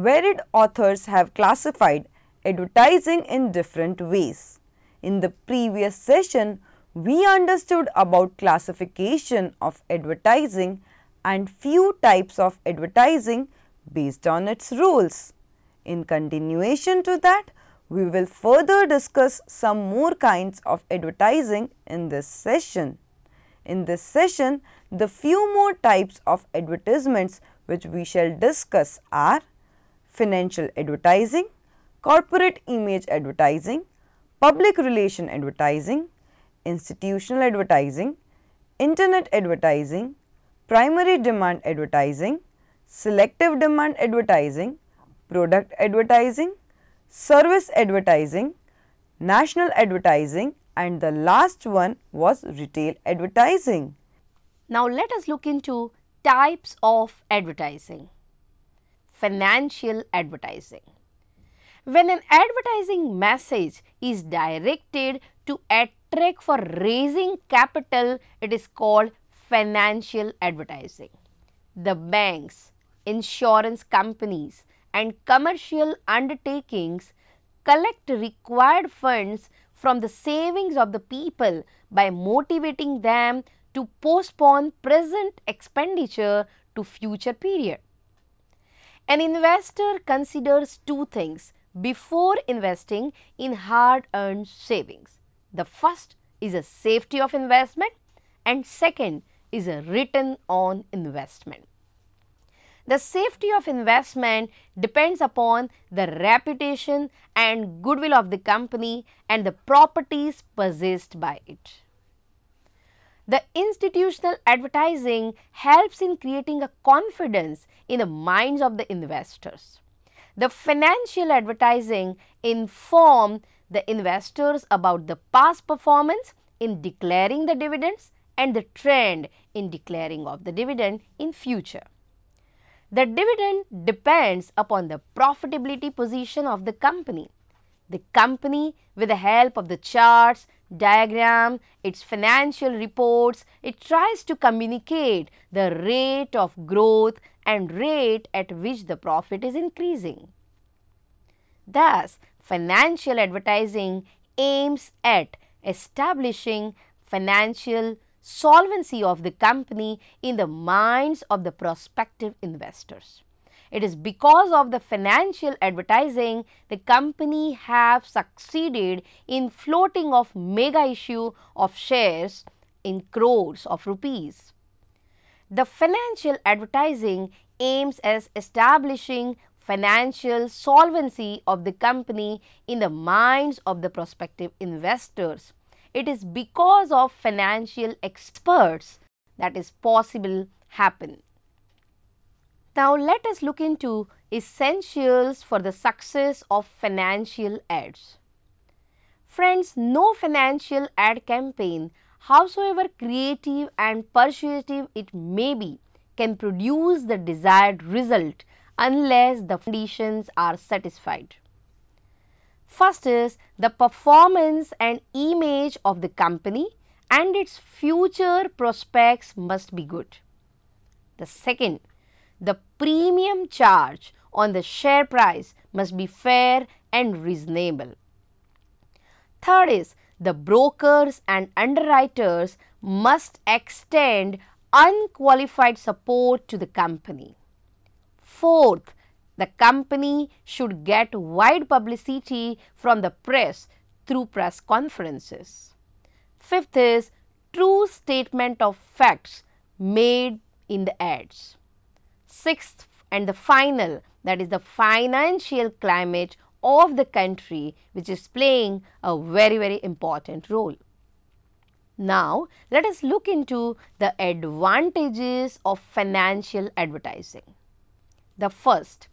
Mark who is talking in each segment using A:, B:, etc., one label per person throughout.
A: varied authors have classified advertising in different ways. In the previous session, we understood about classification of advertising and few types of advertising based on its rules. In continuation to that, we will further discuss some more kinds of advertising in this session. In this session, the few more types of advertisements which we shall discuss are financial advertising, corporate image advertising, public relation advertising, institutional advertising, internet advertising, primary demand advertising, selective demand advertising, product advertising, service advertising, national advertising, and the last one was retail advertising.
B: Now let us look into types of advertising. Financial advertising. When an advertising message is directed to attract for raising capital, it is called financial advertising. The banks, insurance companies and commercial undertakings collect required funds from the savings of the people by motivating them to postpone present expenditure to future period. An investor considers two things before investing in hard-earned savings. The first is a safety of investment and second is a return on investment. The safety of investment depends upon the reputation and goodwill of the company and the properties possessed by it. The institutional advertising helps in creating a confidence in the minds of the investors. The financial advertising informs the investors about the past performance in declaring the dividends and the trend in declaring of the dividend in future. The dividend depends upon the profitability position of the company. The company, with the help of the charts, diagram, its financial reports, it tries to communicate the rate of growth and rate at which the profit is increasing. Thus, financial advertising aims at establishing financial solvency of the company in the minds of the prospective investors. It is because of the financial advertising the company have succeeded in floating of mega issue of shares in crores of rupees. The financial advertising aims at establishing financial solvency of the company in the minds of the prospective investors. It is because of financial experts that is possible happen. Now let us look into essentials for the success of financial ads. Friends, no financial ad campaign, howsoever creative and persuasive it may be, can produce the desired result unless the conditions are satisfied. First is the performance and image of the company and its future prospects must be good. The second, the premium charge on the share price must be fair and reasonable. Third is the brokers and underwriters must extend unqualified support to the company. Fourth, the company should get wide publicity from the press through press conferences. Fifth is true statement of facts made in the ads. Sixth and the final, that is the financial climate of the country, which is playing a very important role. Now, let us look into the advantages of financial advertising. The first,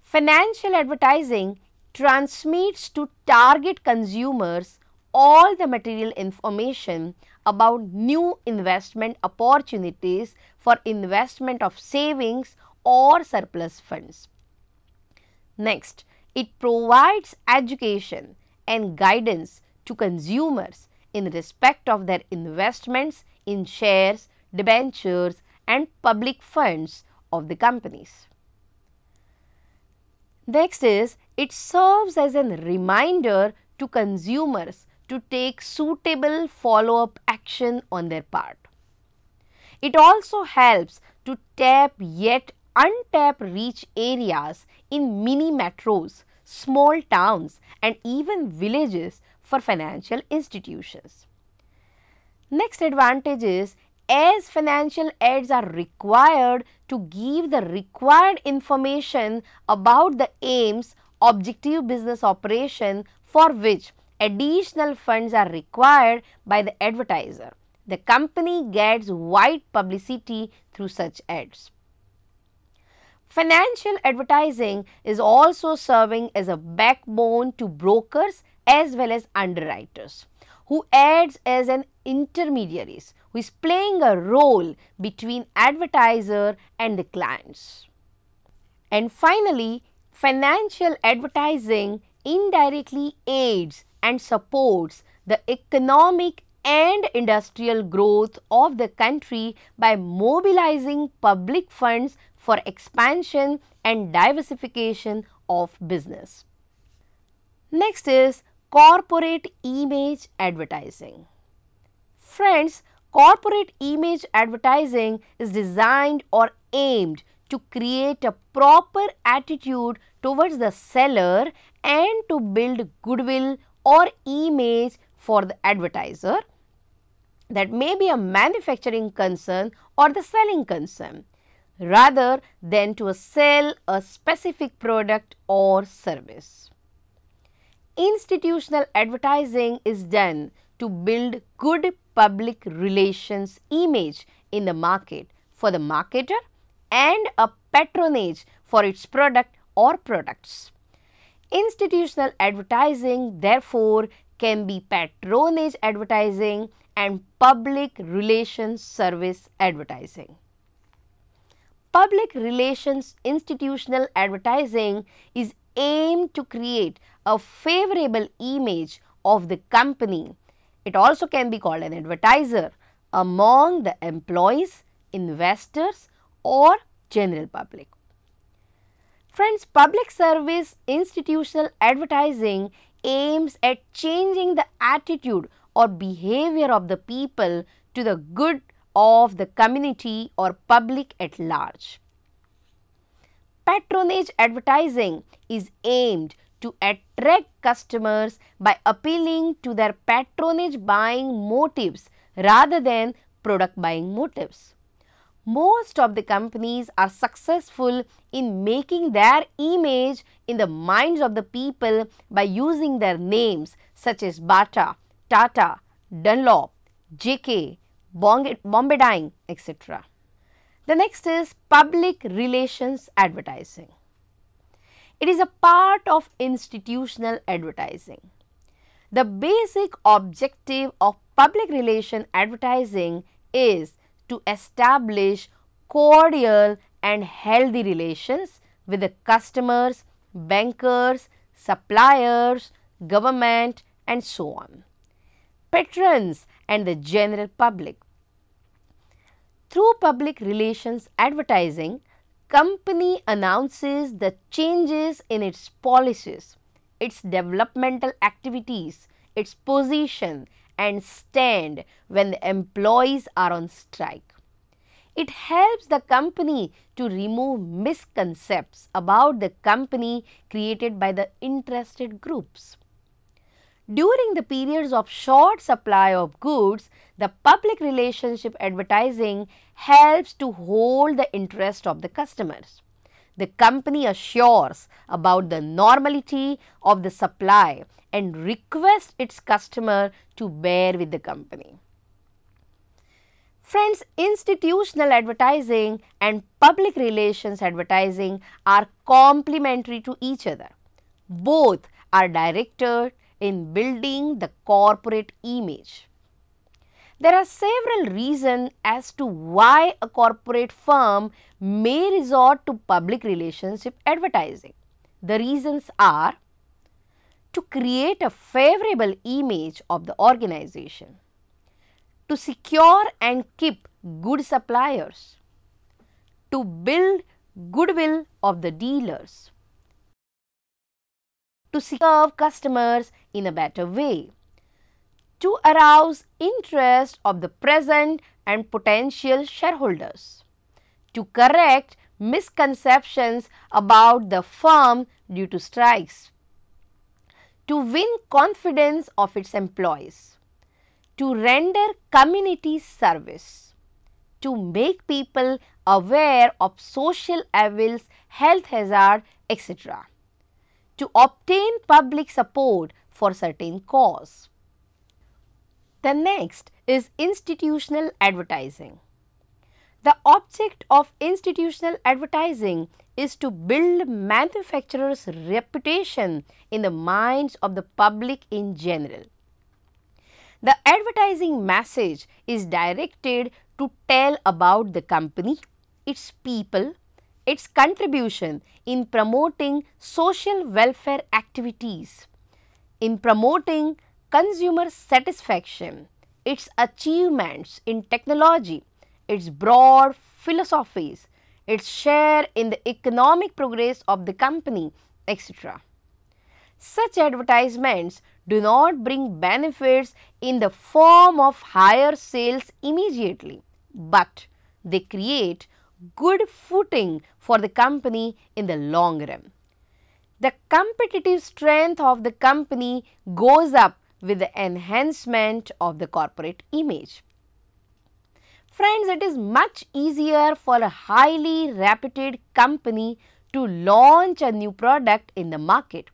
B: financial advertising transmits to target consumers all the material information about new investment opportunities for investment of savings or surplus funds. Next, it provides education and guidance to consumers in respect of their investments in shares, debentures and public funds of the companies. Next is, it serves as a reminder to consumers to take suitable follow-up action on their part. It also helps to tap yet untapped reach areas in mini metros, small towns and even villages for financial institutions. Next advantage is, as financial ads are required to give the required information about the aims, objective business operation for which additional funds are required by the advertiser, the company gets wide publicity through such ads. Financial advertising is also serving as a backbone to brokers as well as underwriters, who acts as an intermediaries, who is playing a role between advertiser and the clients. And finally, financial advertising indirectly aids and supports the economic and industrial growth of the country by mobilizing public funds for expansion and diversification of business. Next is corporate image advertising. Friends, corporate image advertising is designed or aimed to create a proper attitude towards the seller and to build goodwill or image for the advertiser. That may be a manufacturing concern or the selling concern, rather than to sell a specific product or service. Institutional advertising is done to build good public relations image in the market for the marketer and a patronage for its product or products. Institutional advertising therefore can be patronage advertising and public relations service advertising. Public relations institutional advertising is aimed to create a favorable image of the company. It also can be called an advertiser among the employees, investors or general public. Friends, public service institutional advertising aims at changing the attitude or behavior of the people to the good of the community or public at large. Patronage advertising is aimed to attract customers by appealing to their patronage buying motives rather than product buying motives. Most of the companies are successful in making their image in the minds of the people by using their names such as Bata, Tata, Dunlop, JK, Bombadine, etc. The next is public relations advertising. It is a part of institutional advertising. The basic objective of public relation advertising is to establish cordial and healthy relations with the customers, bankers, suppliers, government and so on, patrons and the general public. Through public relations advertising, company announces the changes in its policies, its developmental activities, its position and stand when the employees are on strike. It helps the company to remove misconceptions about the company created by the interested groups. During the periods of short supply of goods, the public relationship advertising helps to hold the interest of the customers. The company assures about the normality of the supply and requests its customer to bear with the company. Friends, institutional advertising and public relations advertising are complementary to each other. Both are directed in building the corporate image. There are several reasons as to why a corporate firm may resort to public relationship advertising. The reasons are to create a favorable image of the organization, to secure and keep good suppliers, to build goodwill of the dealers, to serve customers in a better way, to arouse interest of the present and potential shareholders, to correct misconceptions about the firm due to strikes, to win confidence of its employees, to render community service, to make people aware of social evils, health hazard, etc., to obtain public support for certain cause. The next is institutional advertising. The object of institutional advertising is to build manufacturers' reputation in the minds of the public in general. The advertising message is directed to tell about the company, its people, its contribution in promoting social welfare activities, in promoting consumer satisfaction, its achievements in technology, its broad philosophies, its share in the economic progress of the company, etc. Such advertisements do not bring benefits in the form of higher sales immediately, but they create good footing for the company in the long run. The competitive strength of the company goes up with the enhancement of the corporate image. Friends, it is much easier for a highly reputed company to launch a new product in the market.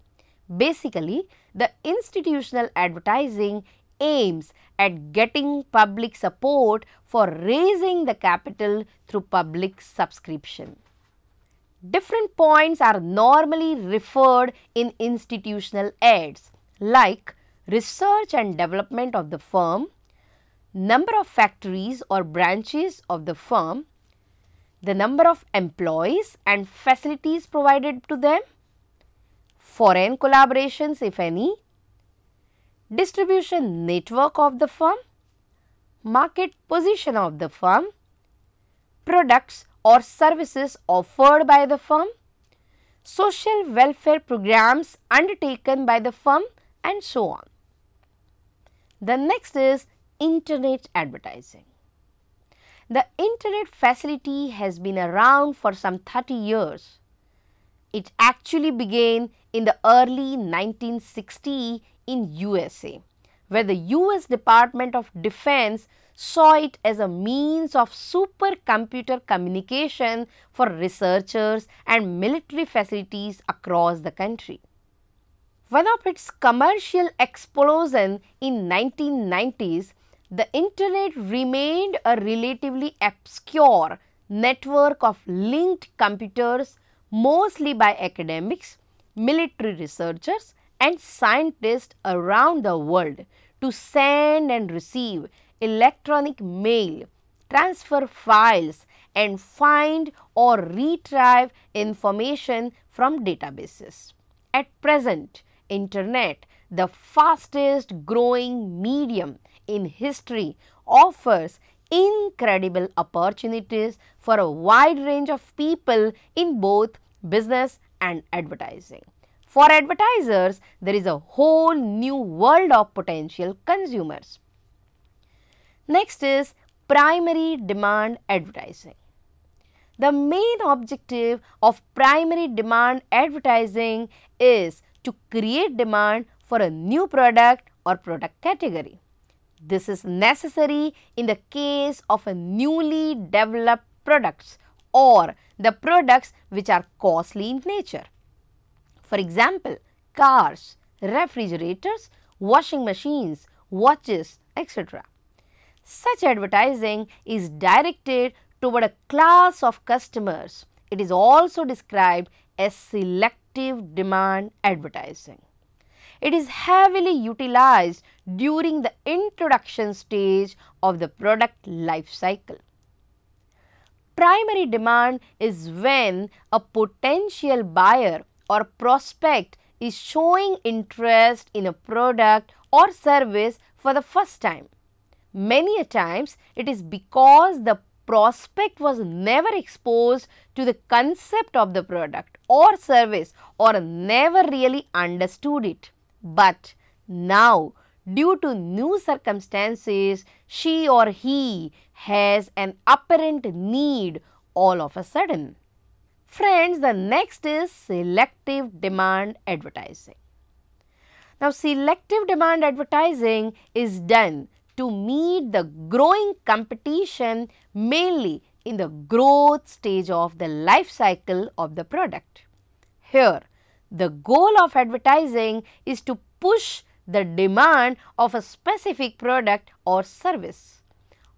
B: Basically, the institutional advertising aims at getting public support for raising the capital through public subscription. Different points are normally referred in institutional ads like research and development of the firm, number of factories or branches of the firm, the number of employees and facilities provided to them, foreign collaborations if any, distribution network of the firm, market position of the firm, products or services offered by the firm, social welfare programs undertaken by the firm, and so on. The next is Internet advertising. The Internet facility has been around for some 30 years. It actually began in the early 1960s in USA, where the US Department of Defense saw it as a means of supercomputer communication for researchers and military facilities across the country. One of its commercial explosion in 1990s, the Internet remained a relatively obscure network of linked computers mostly by academics, military researchers and scientists around the world to send and receive electronic mail, transfer files and find or retrieve information from databases. At present, Internet, the fastest growing medium in history, offers incredible opportunities for a wide range of people in both business and advertising. For advertisers, there is a whole new world of potential consumers. Next is primary demand advertising. The main objective of primary demand advertising is to create demand for a new product or product category. This is necessary in the case of a newly developed products or the products which are costly in nature. For example, cars, refrigerators, washing machines, watches, etc. Such advertising is directed toward a class of customers. It is also described as selective demand advertising. It is heavily utilized during the introduction stage of the product life cycle. Primary demand is when a potential buyer or prospect is showing interest in a product or service for the first time. Many a times, it is because the prospect was never exposed to the concept of the product or service or never really understood it. But now, due to new circumstances, she or he has an apparent need all of a sudden. Friends, the next is selective demand advertising. Now, selective demand advertising is done to meet the growing competition mainly in the growth stage of the life cycle of the product. Here, the goal of advertising is to push the demand of a specific product or service.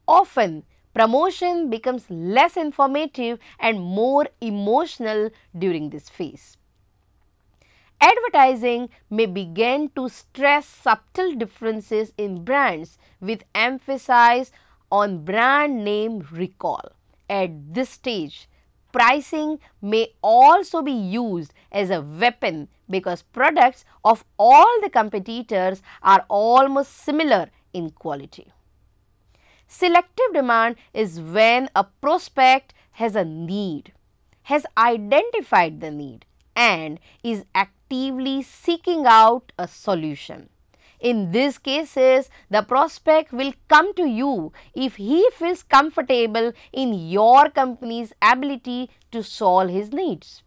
B: Often, promotion becomes less informative and more emotional during this phase. Advertising may begin to stress subtle differences in brands with emphasis on brand name recall. At this stage, pricing may also be used as a weapon because products of all the competitors are almost similar in quality. Selective demand is when a prospect has a need, has identified the need, and is actively seeking out a solution. In these cases, the prospect will come to you if he feels comfortable in your company's ability to solve his needs.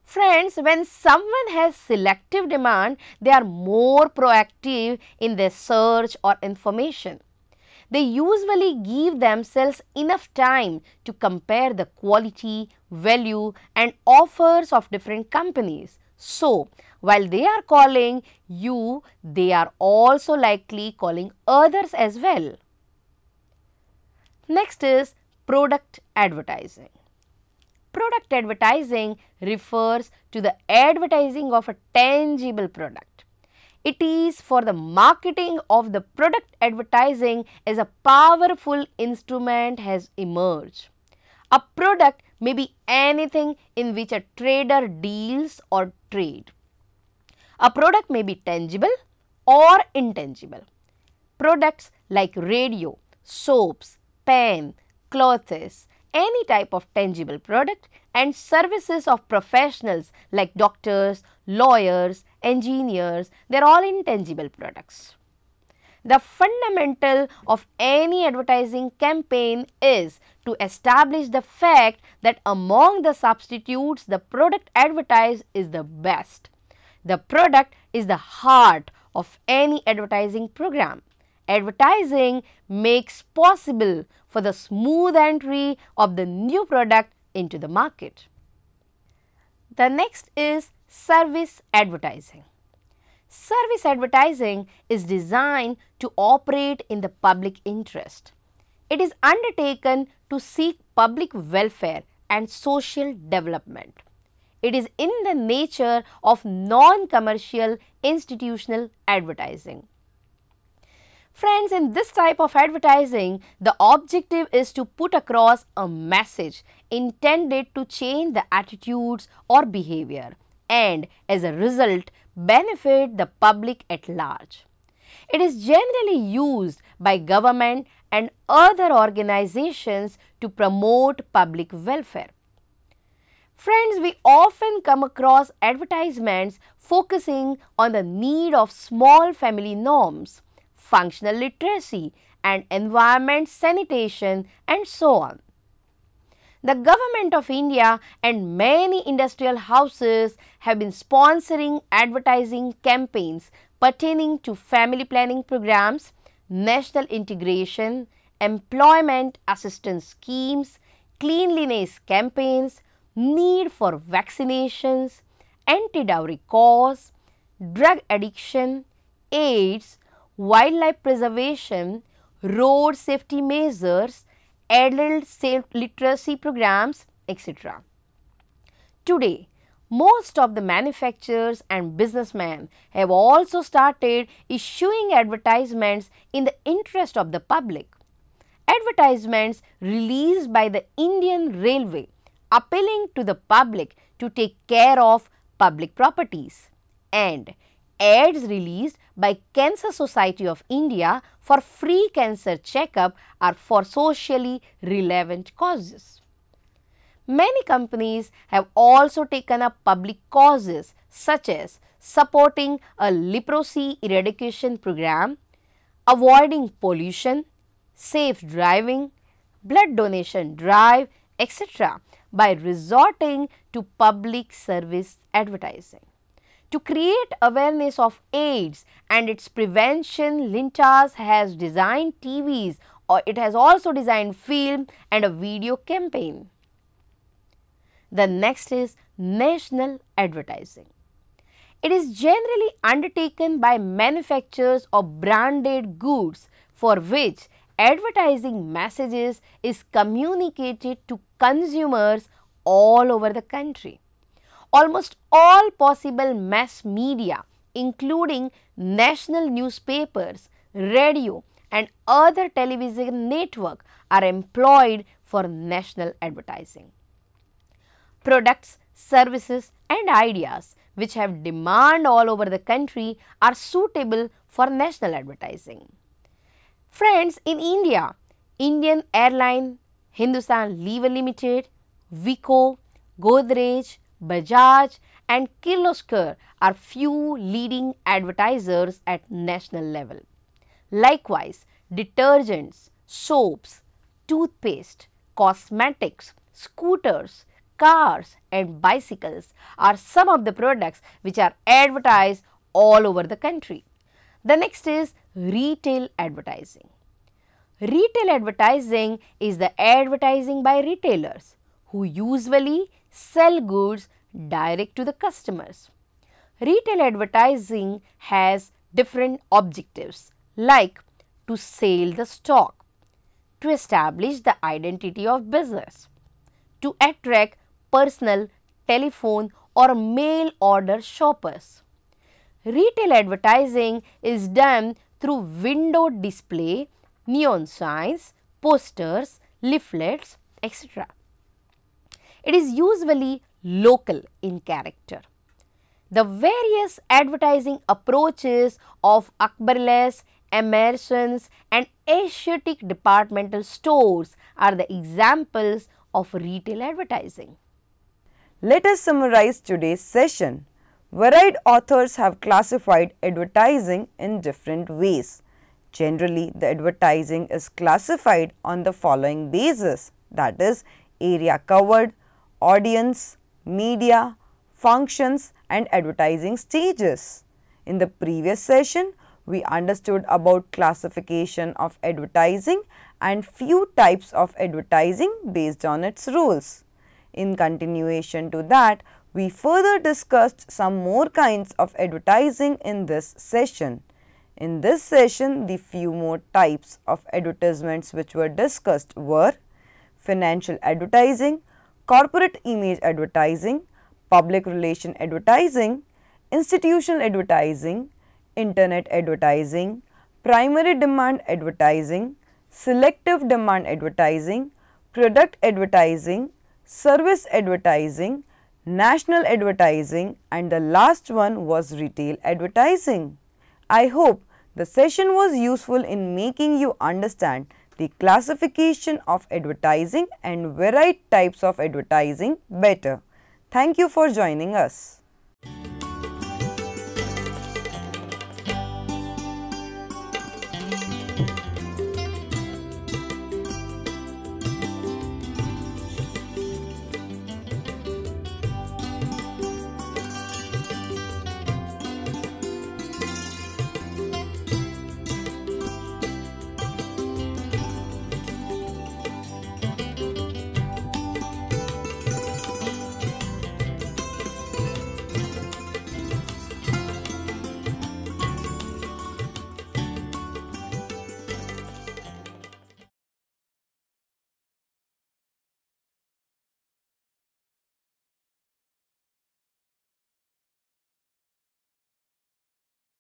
B: Friends, when someone has selective demand, they are more proactive in their search or information. They usually give themselves enough time to compare the quality, value and offers of different companies. So, while they are calling you, they are also likely calling others as well. Next is product advertising. Product advertising refers to the advertising of a tangible product. It is for the marketing of the product advertising as a powerful instrument has emerged. A product may be anything in which a trader deals or trade. A product may be tangible or intangible. Products like radio, soaps, pen, clothes, any type of tangible product and services of professionals like doctors, lawyers, engineers, they are all intangible products. The fundamental of any advertising campaign is to establish the fact that among the substitutes, the product advertised is the best. The product is the heart of any advertising program. Advertising makes possible for the smooth entry of the new product into the market. The next is service advertising. Service advertising is designed to operate in the public interest. It is undertaken to seek public welfare and social development. It is in the nature of non-commercial institutional advertising. Friends, in this type of advertising, the objective is to put across a message intended to change the attitudes or behavior and as a result benefit the public at large. It is generally used by government and other organizations to promote public welfare. Friends, we often come across advertisements focusing on the need of small family norms, functional literacy and environment sanitation and so on. The Government of India and many industrial houses have been sponsoring advertising campaigns pertaining to family planning programs, national integration, employment assistance schemes, cleanliness campaigns, need for vaccinations, anti-dowry cause, drug addiction, AIDS, wildlife preservation, road safety measures, adult literacy programs, etc. Today, most of the manufacturers and businessmen have also started issuing advertisements in the interest of the public. Advertisements released by the Indian Railway appealing to the public to take care of public properties, and ads released by Cancer Society of India for free cancer checkup are for socially relevant causes. Many companies have also taken up public causes such as supporting a leprosy eradication program, avoiding pollution, safe driving, blood donation drive, etc. by resorting to public service advertising. To create awareness of AIDS and its prevention, Lintas has designed TVs, or it has also designed film and a video campaign. The next is national advertising. It is generally undertaken by manufacturers of branded goods for which advertising messages is communicated to consumers all over the country. Almost all possible mass media, including national newspapers, radio and other television networks, are employed for national advertising. Products, services and ideas which have demand all over the country are suitable for national advertising. Friends, in India, Indian Airline, Hindustan Lever Limited, Vico, Godrej, Bajaj and Kirloskar are few leading advertisers at national level. Likewise, detergents, soaps, toothpaste, cosmetics, scooters, cars and bicycles are some of the products which are advertised all over the country. The next is retail advertising. Retail advertising is the advertising by retailers who usually sell goods direct to the customers. Retail advertising has different objectives like to sell the stock, to establish the identity of business, to attract personal, telephone or mail order shoppers. Retail advertising is done through window display, neon signs, posters, leaflets, etc. It is usually local in character. The various advertising approaches of Akbarless, Emerson's and Asiatic departmental stores are the examples of retail advertising.
A: Let us summarize today's session. Varied authors have classified advertising in different ways. Generally, the advertising is classified on the following basis, that is, area covered, audience, media, functions and advertising stages. In the previous session, we understood about classification of advertising and few types of advertising based on its rules. In continuation to that, we further discussed some more kinds of advertising in this session. In this session, the few more types of advertisements which were discussed were financial advertising, corporate image advertising, public relation advertising, institutional advertising, internet advertising, primary demand advertising, selective demand advertising, product advertising, service advertising, national advertising and the last one was retail advertising. I hope the session was useful in making you understand the classification of advertising and varied types of advertising better. Thank you for joining us.